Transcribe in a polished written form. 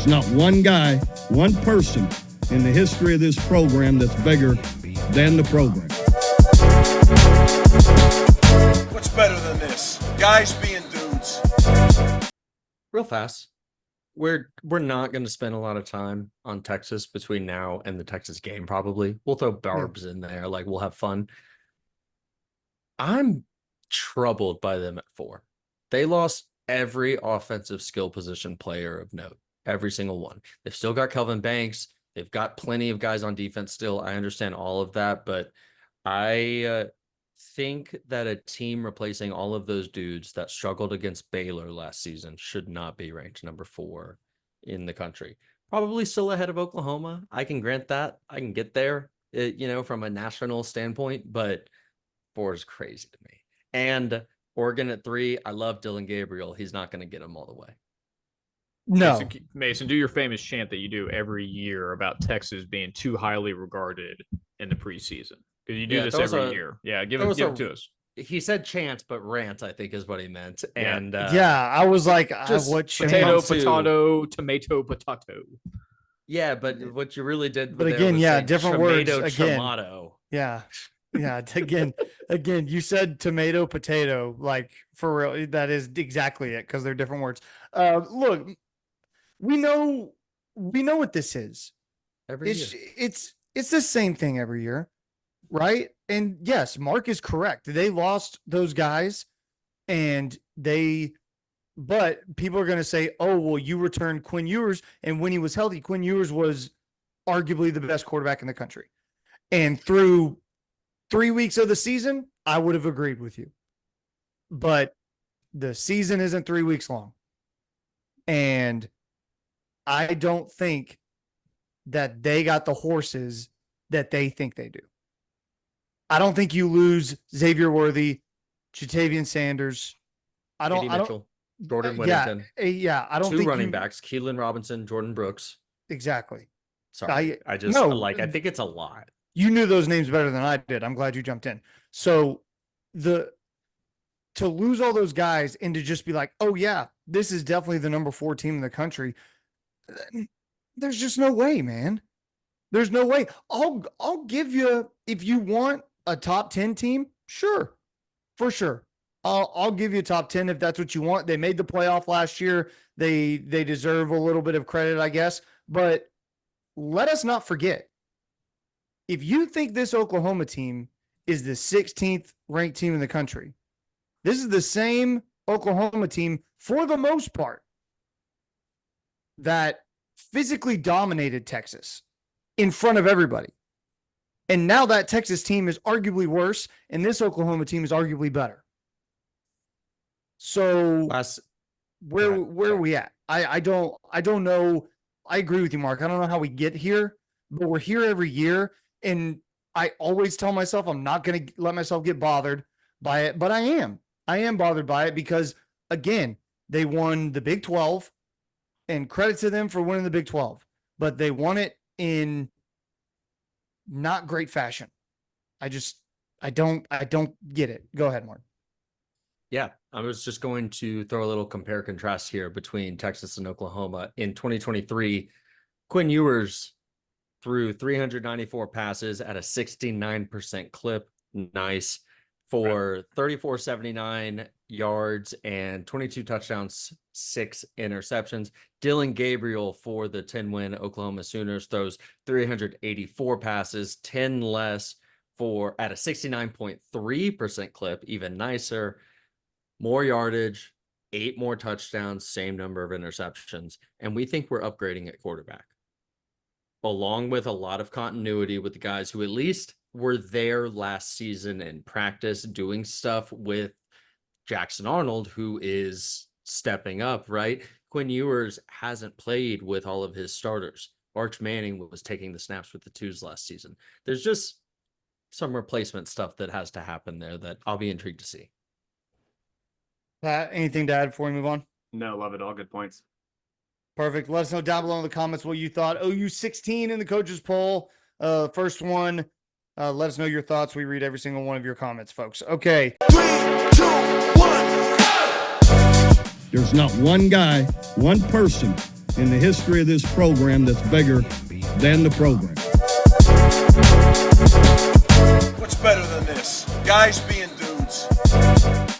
There's not one guy, one person in the history of this program that's bigger than the program. What's better than this? Guys being dudes. Real fast. We're not going to spend a lot of time on Texas between now and the Texas game, probably. We'll throw barbs in there. Like, we'll have fun. I'm troubled by them at 4. They lost every offensive skill position player of note. Every single one. They've still got Kelvin Banks. They've got plenty of guys on defense still. I understand all of that, but I think that a team replacing all of those dudes that struggled against Baylor last season should not be ranked number 4 in the country. Probably still ahead of Oklahoma. I can grant that. I can get there, from a national standpoint, but 4 is crazy to me. And Oregon at 3, I love Dylan Gabriel. He's not going to get them all the way. No. Mason, do your famous chant that you do every year about Texas being too highly regarded in the preseason. Because you do this every year. Yeah, give it to us. He said chant, but rant, I think, is what he meant. Yeah. And I was like, what chant? Potato, tomato, potato. Yeah, but what you really did. But again, different words. Again, tomato. Yeah. Again, you said tomato, potato, like for real. That is exactly it, because they're different words. Look, we know what this is. Every year. It's the same thing every year, right? And yes, Mark is correct. They lost those guys, but people are going to say, "Oh, well, you returned Quinn Ewers, and when he was healthy, Quinn Ewers was arguably the best quarterback in the country." And through 3 weeks of the season, I would have agreed with you. But the season isn't 3 weeks long. And I don't think that they got the horses that they think they do. I don't think you lose Xavier Worthy, Jatavian Sanders. Jordan Whittington. Yeah. I don't 2 think running backs, Keelan Robinson, Jordan Brooks. Exactly. Sorry. I think it's a lot. You knew those names better than I did. I'm glad you jumped in. So to lose all those guys and to just be like, oh yeah, this is definitely the number 4 team in the country. There's just no way, man. There's no way. I'll give you, if you want a top 10 team, sure, for sure. I'll give you a top 10 if that's what you want. They made the playoff last year. They deserve a little bit of credit, I guess. But let us not forget, if you think this Oklahoma team is the 16th ranked team in the country, this is the same Oklahoma team, for the most part, that physically dominated Texas in front of everybody. And now that Texas team is arguably worse, and this Oklahoma team is arguably better. So where are we at? I don't know. I agree with you, Mark. I don't know how we get here, but we're here every year. And I always tell myself I'm not going to let myself get bothered by it, but I am. I am bothered by it because, again, they won the Big 12, and credit to them for winning the Big 12, but they won it in not great fashion. I don't get it. Go ahead, Mark. Yeah, I was just going to throw a little compare contrast here between Texas and Oklahoma. In 2023, Quinn Ewers threw 394 passes at a 69% clip. Nice. For 3,479 yards and 22 touchdowns, 6 interceptions. Dylan Gabriel for the 10-win Oklahoma Sooners throws 384 passes, 10 less at a 69.3% clip, even nicer. More yardage, 8 more touchdowns, same number of interceptions. And we think we're upgrading at quarterback, along with a lot of continuity with the guys who at least were there last season in practice doing stuff with Jackson Arnold, who is stepping up, right? Quinn Ewers hasn't played with all of his starters. Arch Manning was taking the snaps with the 2s last season. There's just some replacement stuff that has to happen there that I'll be intrigued to see. Pat, anything to add before we move on? No, love it. All good points. Perfect. Let us know down below in the comments what you thought. OU 16 in the coaches poll. First one. Let us know your thoughts. We read every single one of your comments, folks. Okay. 3, 2, 1, go! There's not one guy, one person in the history of this program that's bigger than the program. What's better than this? Guys being dudes.